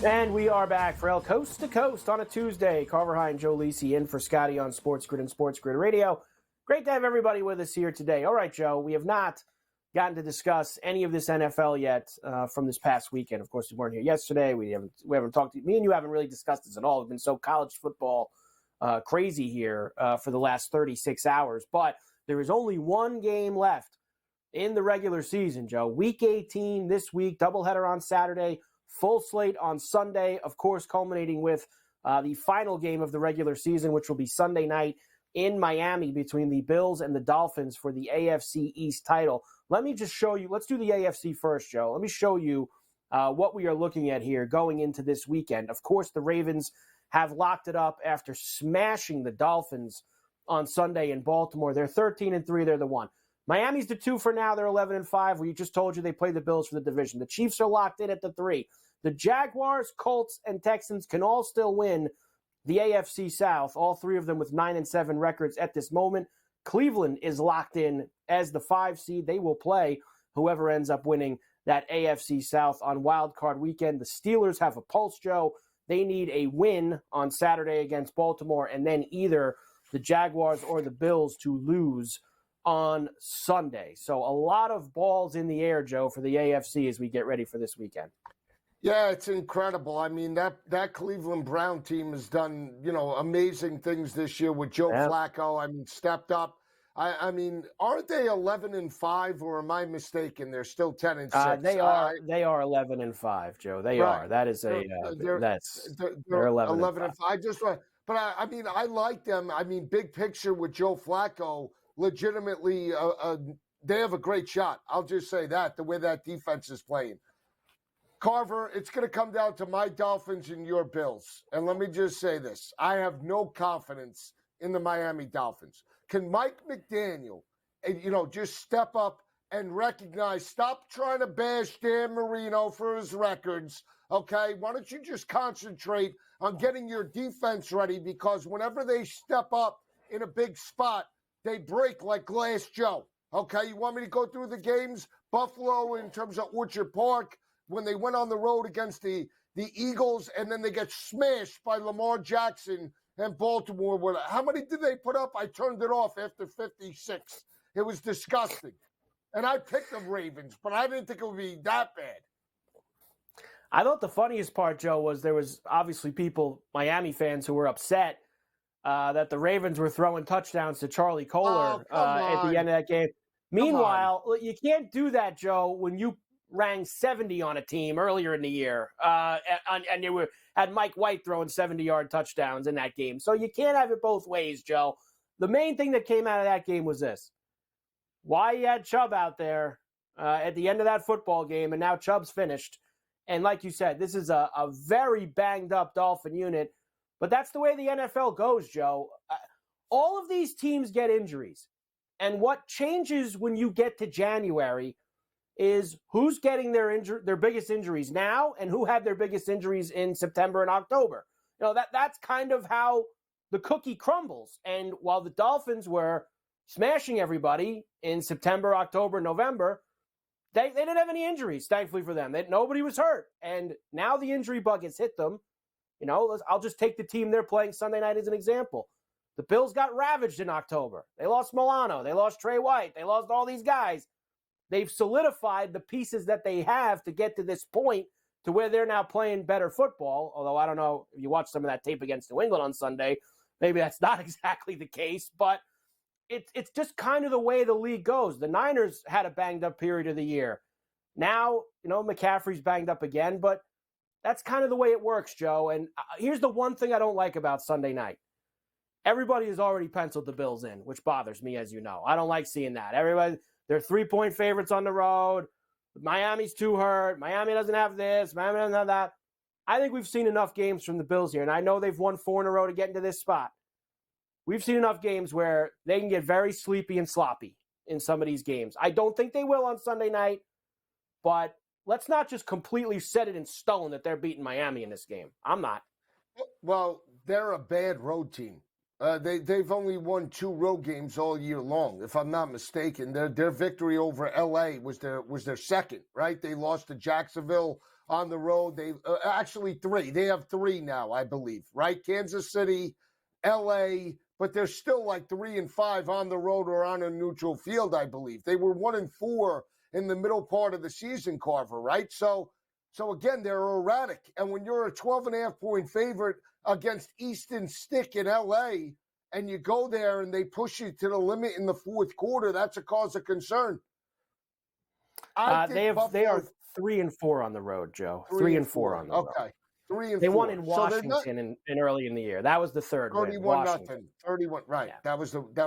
And we are back for El Coast to Coast on a Tuesday. Carver High and Joe Lisi in for Scotty on SportsGrid and SportsGrid Radio. Great to have everybody with us here today. All right, Joe, we have not gotten to discuss any of this NFL yet from this past weekend. Of course, we weren't here yesterday. We haven't talked. Me and you haven't really discussed this at all. We've been so college football crazy here for the last 36 hours. But there is only one game left in the regular season, Joe. Week 18 this week, doubleheader on Saturday. Full slate on Sunday, of course, culminating with the final game of the regular season, which will be Sunday night in Miami between the Bills and the Dolphins for the AFC East title. Let me just show you. Let's do the AFC first, Joe. Let me show you what we are looking at here going into this weekend. Of course, the Ravens have locked it up after smashing the Dolphins on Sunday in Baltimore. They're 13-3. They're the 1. Miami's the 2 for now. They're 11-5. We just told you they play the Bills for the division. The Chiefs are locked in at the 3. The Jaguars, Colts, and Texans can all still win the AFC South, all three of them with 9-7 records at this moment. Cleveland is locked in as the 5 seed. They will play whoever ends up winning that AFC South on Wild Card Weekend. The Steelers have a pulse, Joe. They need a win on Saturday against Baltimore, and then either the Jaguars or the Bills to lose on Sunday. So a lot of balls in the air, Joe, for the AFC as we get ready for this weekend. Yeah, it's incredible. I mean, that Cleveland Brown team has done, amazing things this year with Joe Flacco. I mean, stepped up. I mean, aren't they 11-5, or am I mistaken? They're still 10-6. They are 11-5, Joe. They are. That is they're 11-5. I just want, but I mean, I like them. I mean, big picture with Joe Flacco, legitimately, they have a great shot. I'll just say that the way that defense is playing. Carver, it's going to come down to my Dolphins and your Bills. And let me just say this. I have no confidence in the Miami Dolphins. Can Mike McDaniel, just step up and recognize, stop trying to bash Dan Marino for his records, okay? Why don't you just concentrate on getting your defense ready? Because whenever they step up in a big spot, they break like Glass Joe, okay? You want me to go through the games? Buffalo in terms of Orchard Park, when they went on the road against the Eagles, and then they get smashed by Lamar Jackson and Baltimore. How many did they put up? I turned it off after 56. It was disgusting. And I picked the Ravens, but I didn't think it would be that bad. I thought the funniest part, Joe, was there was obviously people, Miami fans, who were upset that the Ravens were throwing touchdowns to Charlie Kohler at the end of that game. Meanwhile, you can't do that, Joe, when you rang 70 on a team earlier in the year, and you had Mike White throwing 70-yard touchdowns in that game. So you can't have it both ways, Joe. The main thing that came out of that game was this. Why you had Chubb out there at the end of that football game, and now Chubb's finished. And like you said, this is a very banged-up Dolphin unit. But that's the way the NFL goes, Joe. All of these teams get injuries. And what changes when you get to January is who's getting their biggest injuries now and who had their biggest injuries in September and October. That's kind of how the cookie crumbles. And while the Dolphins were smashing everybody in September, October, November, they didn't have any injuries, thankfully for them. Nobody was hurt. And now the injury bug has hit them. I'll just take the team they're playing Sunday night as an example. The Bills got ravaged in October. They lost Milano. They lost Trey White. They lost all these guys. They've solidified the pieces that they have to get to this point to where they're now playing better football. Although I don't know if you watched some of that tape against New England on Sunday, maybe that's not exactly the case, but it's just kind of the way the league goes. The Niners had a banged-up period of the year. Now, McCaffrey's banged up again, but that's kind of the way it works, Joe. And here's the one thing I don't like about Sunday night. Everybody has already penciled the Bills in, which bothers me, as you know. I don't like seeing that. Everybody, they're 3-point favorites on the road. Miami's too hurt. Miami doesn't have this. Miami doesn't have that. I think we've seen enough games from the Bills here, and I know they've won 4 in a row to get into this spot. We've seen enough games where they can get very sleepy and sloppy in some of these games. I don't think they will on Sunday night, but let's not just completely set it in stone that they're beating Miami in this game. I'm not. Well, they're a bad road team. They've only won 2 road games all year long, if I'm not mistaken. Their victory over L.A. was their second, right? They lost to Jacksonville on the road. They actually 3. They have 3 now, I believe, right? Kansas City, L.A., but they're still like 3-5 on the road or on a neutral field, I believe. They were 1-4 in the middle part of the season, Carver, right? So again, they're erratic. And when you're a 12.5-point favorite against Easton Stick in L.A., and you go there and they push you to the limit in the fourth quarter, that's a cause of concern. They are 3-4 on the road, Joe. 3-4 on the road. Okay. 3-4. They won in Washington in early in the year. That was the third win. 31-0. 31. Right. Yeah. That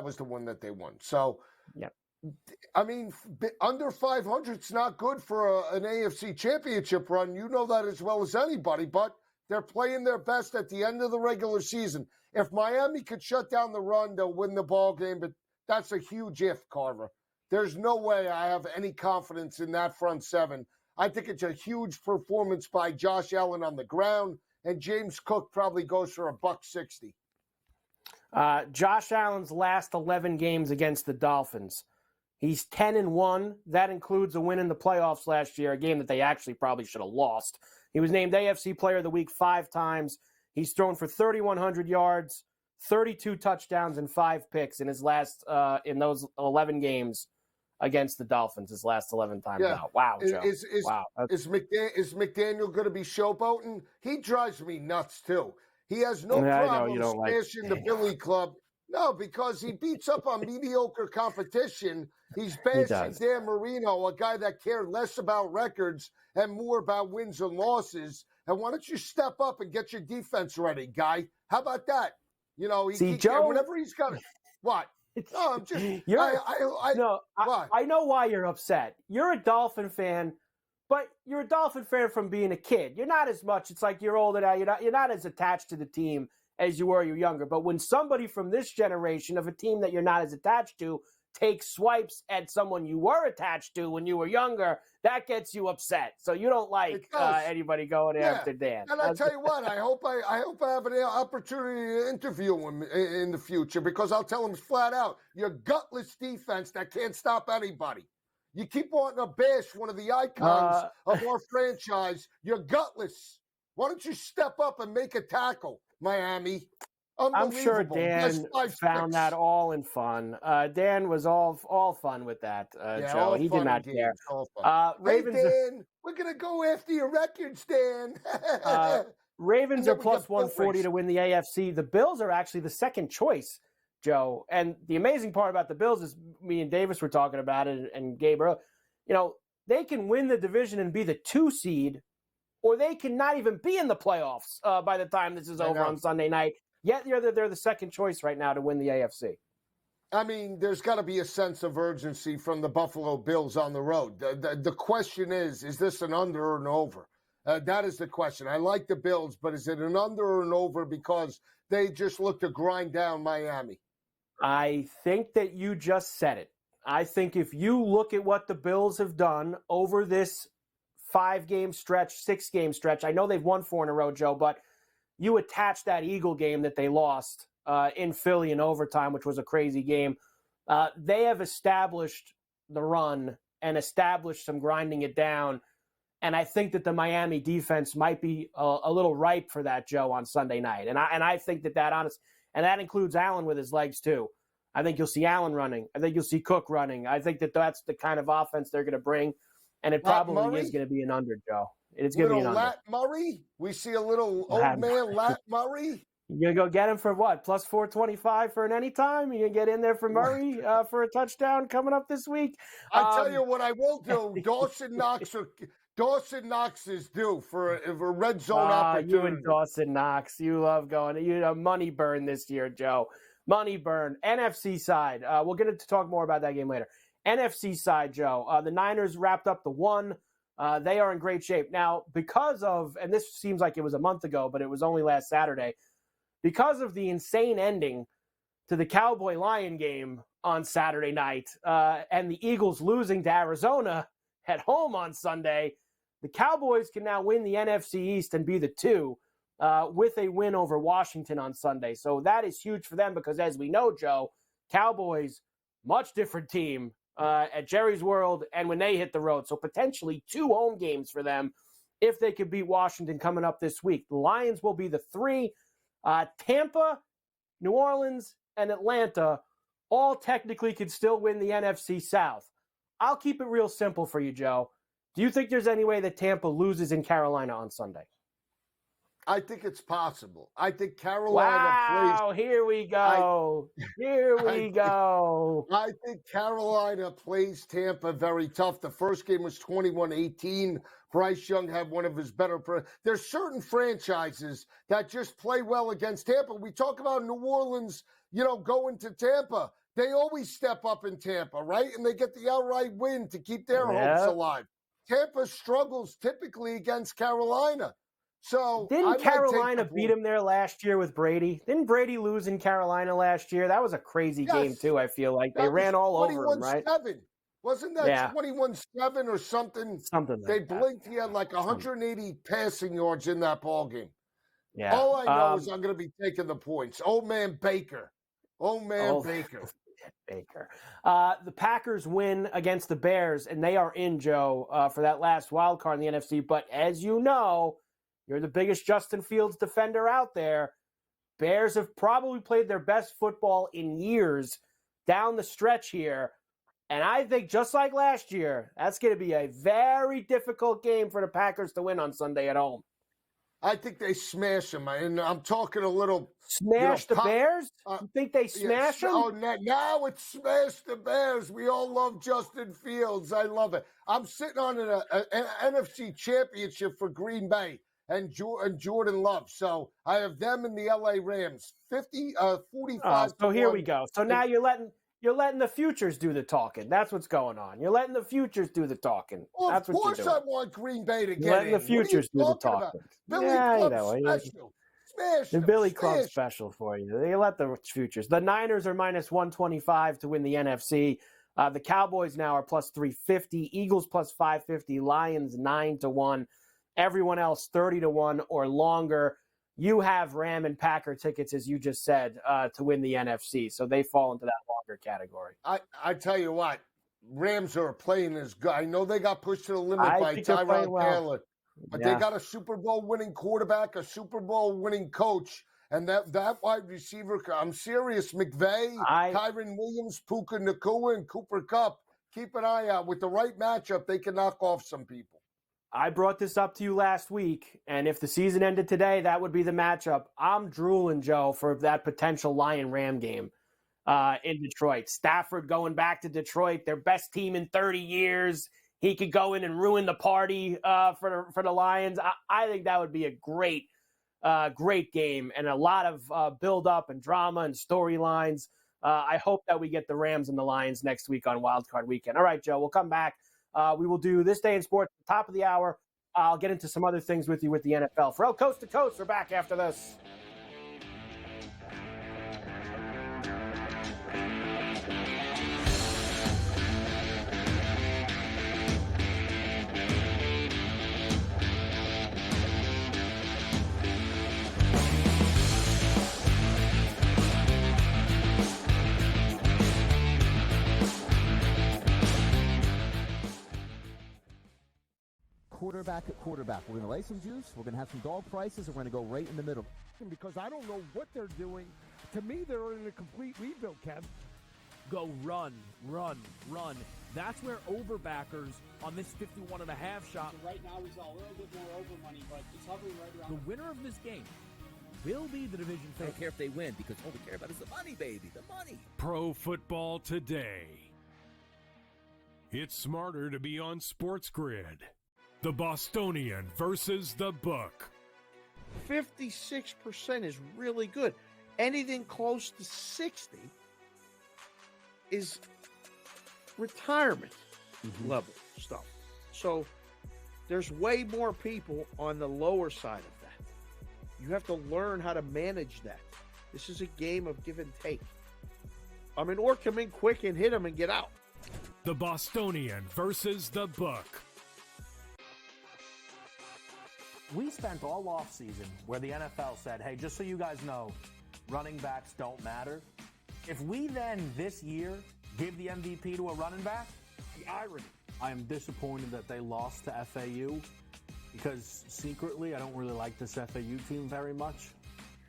was the one that they won. So, yeah. I mean, under 500 is not good for an AFC championship run. You know that as well as anybody, but they're playing their best at the end of the regular season. If Miami could shut down the run, they'll win the ball game, but that's a huge if, Carver. There's no way I have any confidence in that front seven. I think it's a huge performance by Josh Allen on the ground, and James Cook probably goes for $160. Josh Allen's last 11 games against the Dolphins, he's 10-1. That includes a win in the playoffs last year, a game that they actually probably should have lost. He was named AFC Player of the Week 5 times. He's thrown for 3,100 yards, 32 touchdowns, and 5 picks in his last in those 11 games against the Dolphins. His last 11 times out. Wow, Joe. Is McDaniel going to be showboating? He drives me nuts too. He has no problem smashing the Billy Club. No, because he beats up on mediocre competition. He's bashing Dan Marino, a guy that cared less about records and more about wins and losses. And why don't you step up and get your defense ready, guy? How about that? You know, Joe, whenever he's got what? No, I'm just. I know why you're upset. You're a Dolphin fan, but you're a Dolphin fan from being a kid. You're not as much. It's like you're older now. You're not as attached to the team as you were you're younger. But when somebody from this generation of a team that you're not as attached to takes swipes at someone you were attached to when you were younger, that gets you upset. So you don't like anybody going after Dan. And I tell you what, I hope I have an opportunity to interview him in the future, because I'll tell him flat out, you're gutless defense that can't stop anybody. You keep wanting to bash one of the icons of our franchise. You're gutless. Why don't you step up and make a tackle, Miami? I'm sure Dan found that all in fun. Dan was all fun with that, Joe. He did not care. Ravens, hey, Dan, we're going to go after your records, Dan. Ravens are plus 140 to win the AFC. The Bills are actually the second choice, Joe. And the amazing part about the Bills is me and Davis were talking about it, and Gabriel, they can win the division and be the 2 seed, or they can not even be in the playoffs by the time this is over on Sunday night. Yet they're the second choice right now to win the AFC. I mean, there's got to be a sense of urgency from the Buffalo Bills on the road. The question is this an under or an over? That is the question. I like the Bills, but is it an under or an over because they just look to grind down Miami? I think that you just said it. I think if you look at what the Bills have done over this 5-game stretch, 6-game stretch, I know they've won 4 in a row, Joe, but you attach that Eagle game that they lost in Philly in overtime, which was a crazy game. They have established the run and established some grinding it down. And I think that the Miami defense might be a little ripe for that, Joe, on Sunday night. And I think that includes Allen with his legs too. I think you'll see Allen running. I think you'll see Cook running. I think that that's the kind of offense they're going to bring. And it probably is going to be an under, Joe. It's going to be an under. Lat Murray? We see a little old man Lat Murray? You gonna go get him for what? Plus 425 for an anytime? You gonna get in there for Murray for a touchdown coming up this week? I tell you what I will do. Dawson Knox is due for a red zone opportunity. You and Dawson Knox, you love going. You know, money burn this year, Joe. Money burn. NFC side. We'll get into talk more about that game later. NFC side, Joe. The Niners wrapped up the 1. They are in great shape now because of, and this seems like it was a month ago, but it was only last Saturday. Because of the insane ending to the Cowboy-Lion game on Saturday night and the Eagles losing to Arizona at home on Sunday, the Cowboys can now win the NFC East and be the 2 with a win over Washington on Sunday. So that is huge for them because, as we know, Joe, Cowboys, much different team at Jerry's World and when they hit the road. So potentially 2 home games for them if they could beat Washington coming up this week. The Lions will be the 3. Tampa, New Orleans, and Atlanta all technically could still win the NFC South. I'll keep it real simple for you, Joe. Do you think there's any way that Tampa loses in Carolina on Sunday? I think it's possible. I think Carolina plays. Wow, here we go. I think Carolina plays Tampa very tough. The first game was 21-18. Bryce Young had one of his better. There's certain franchises that just play well against Tampa. We talk about New Orleans, going to Tampa. They always step up in Tampa, right? And they get the outright win to keep their hopes alive. Tampa struggles typically against Carolina. So didn't Carolina beat him there last year with Brady? Didn't Brady lose in Carolina last year? That was a crazy game too. I feel like they ran all over him, right? Wasn't that 21-7 or something? Something like they blinked. He had like 180 passing yards in that ball game. Yeah. All I know is I'm going to be taking the points. Old man Baker. Baker. Baker. The Packers win against the Bears, and they are in, Joe, for that last wild card in the NFC. But as you know, you're the biggest Justin Fields defender out there. Bears have probably played their best football in years down the stretch here. And I think just like last year, that's going to be a very difficult game for the Packers to win on Sunday at home. I think they smash them. And I'm talking a little. Smash the Bears? You think they smash them? Oh, now it's smash the Bears. We all love Justin Fields. I love it. I'm sitting on an NFC championship for Green Bay and Jordan Love. So I have them in the LA Rams. 45. So here we go. So now you're letting the futures do the talking. That's what's going on. You're letting the futures do the talking. Well, That's what you're doing. Of course I want Green Bay to get letting in. the futures do the talking. Billy Club special. Smash the them. Billy Club special for you. They let the futures. The Niners are minus 125 to win the NFC. The Cowboys now are plus 350. Eagles plus 550. Lions 9-1. Everyone else 30-1 or longer. You have Ram and Packer tickets, as you just said, to win the NFC. So they fall into that longer category. I tell you what, Rams are playing as good. I know they got pushed to the limit by Tyrod Taylor, but they got a Super Bowl winning quarterback, a Super Bowl winning coach, and that wide receiver. I'm serious. McVay, Kyron Williams, Puka Nacua, and Cooper Kupp. Keep an eye out. With the right matchup, they can knock off some people. I brought this up to you last week, and if the season ended today, that would be the matchup. I'm drooling, Joe, for that potential Lion-Ram game in Detroit. Stafford going back to Detroit, their best team in 30 years. He could go in and ruin the party for the Lions. I think that would be a great game and a lot of build-up and drama and storylines. I hope that we get the Rams and the Lions next week on Wild Card Weekend. All right, Joe, we'll come back. We will do This Day in Sports at the top of the hour. I'll get into some other things with you with the NFL. Ferrall, Coast to Coast, we're back after this. Quarterback at quarterback. We're going to lay some juice. We're going to have some dog prices, and we're going to go right in the middle. Because I don't know what they're doing. To me, they're in a complete rebuild, Kev. Go run. That's where overbackers on this 51.5 shot. So right now, we saw a little bit more over money, but it's hovering right around. The winner of this game will be the division I favorite. don't care if they win because all we care about is the money, baby, the money. Pro Football Today. It's smarter to be on SportsGrid. The Bostonian versus the book. 56% is really good. Anything close to 60 is retirement level stuff. So there's way more people on the lower side of that. You have to learn how to manage that. This is a game of give and take. I mean, or come in quick and hit them and get out. The Bostonian versus the book. We spent all offseason where the NFL said, hey, just so you guys know, running backs don't matter. If we then this year give the MVP to a running back, the irony. I am disappointed that they lost to FAU because secretly I don't really like this FAU team very much.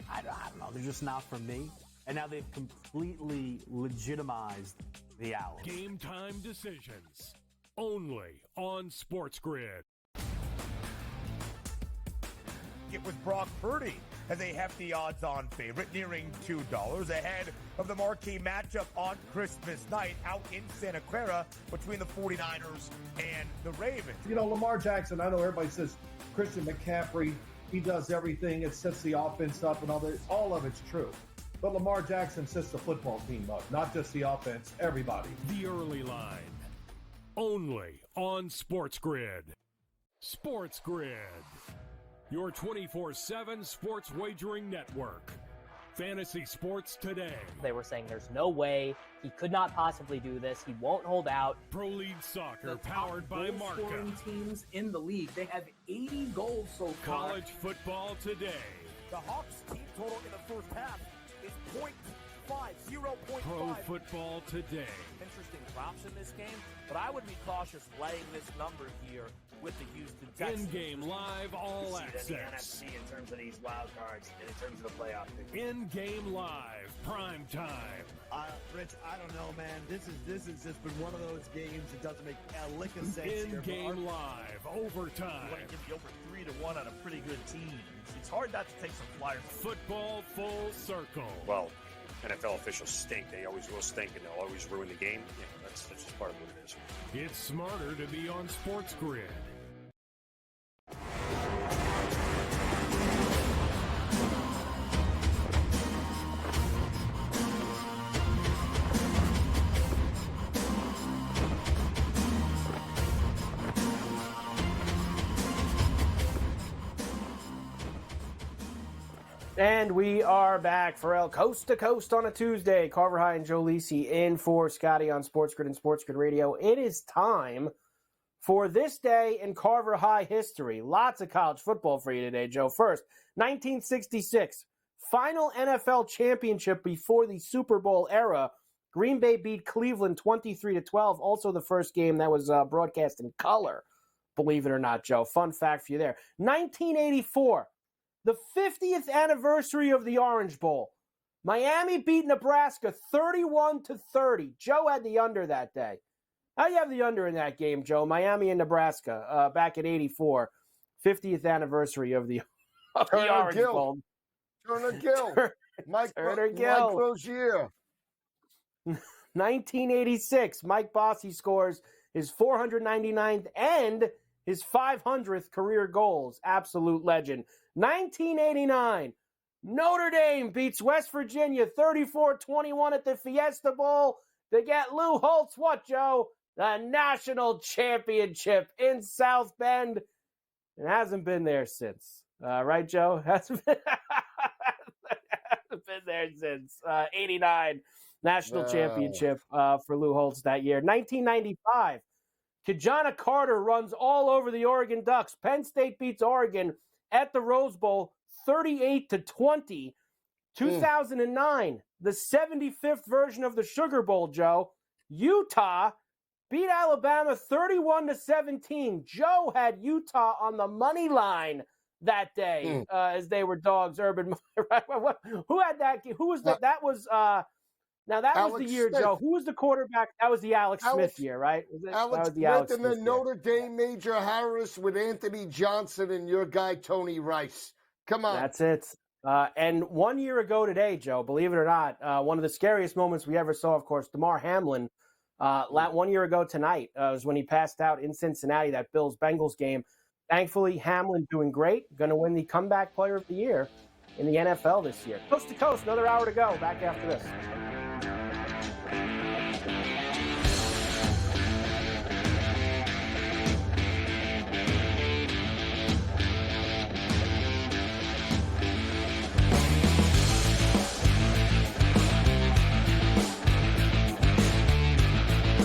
I don't know. They're just not for me. And now they've completely legitimized the Owls. Game time decisions. Only on SportsGrid. It was Brock Purdy as a hefty odds-on favorite, nearing $2 ahead of the marquee matchup on Christmas night out in Santa Clara between the 49ers and the Ravens. You know, Lamar Jackson, I know everybody says Christian McCaffrey, he does everything. It sets the offense up and all that. All of it's true. But Lamar Jackson sets the football team up, not just the offense, everybody. The early line. Only on SportsGrid. SportsGrid. Your 24/7 sports wagering network. Fantasy Sports Today. They were saying there's no way he could not possibly do this. He won't hold out. Pro League Soccer powered by Marca. Scoring teams in the league. They have 80 goals so far. College Football Today. The Hawks team total in the first half is 0.5. Pro Football Today. Interesting props in this game, but I would be cautious laying this number here with the Houston Texans. In-game live all You see it in the access. NFC in terms of these wild cards and in terms of the playoff picture. In-game live prime time. Rich, I don't know, man. This has just been one of those games that doesn't make a lick of sense here. In-game live overtime. You want to give you over 3-1 on a pretty good team. It's hard not to take some flyers. Football full circle. Well, NFL officials stink. They always will stink, and they'll always ruin the game. You know, that's just part of what it is. It's smarter to be on SportsGrid. And we are back, Ferrall, coast to coast on a Tuesday. Carver High and Joe Lisi in for Scotty on SportsGrid and SportsGrid Radio. It is time for this day in Carver High history. Lots of college football for you today, Joe. First, 1966, final NFL championship before the Super Bowl era. Green Bay beat Cleveland 23-12. Also the first game that was broadcast in color, believe it or not, Joe. Fun fact for you there. 1984. The 50th anniversary of the Orange Bowl. Miami beat Nebraska 31-30. Joe had the under that day. How do you have the under in that game, Joe? Miami and Nebraska back in 84. 50th anniversary of the Orange Bowl. Turner Gill. Mike Rozier. 1986. Mike Bossy scores his 499th and his 500th career goals. Absolute legend. 1989, Notre Dame beats West Virginia 34-21 at the Fiesta Bowl to get Lou Holtz, what, Joe? The national championship in South Bend. It hasn't been there since. Right, Joe? Hasn't been there since 89 national championship for Lou Holtz that year. 1995, Kajana Carter runs all over the Oregon Ducks. Penn State beats Oregon at the Rose Bowl, 38-20. 2009, the 75th version of the Sugar Bowl, Joe. Utah beat Alabama 31-17. Joe had Utah on the money line that day as they were dogs. Urban, who had that? Who was that? That was now that Alex was the year, Smith. Joe. Who was the quarterback? That was the Alex Smith year, right? Alex Smith and then Notre Dame Major Harris with Anthony Johnson and your guy Tony Rice. Come on. That's it. And 1 year ago today, Joe, believe it or not, one of the scariest moments we ever saw, of course, Damar Hamlin, 1 year ago tonight was when he passed out in Cincinnati, that Bills-Bengals game. Thankfully, Hamlin doing great, going to win the Comeback Player of the Year in the NFL this year. Coast to coast, another hour to go. Back after this.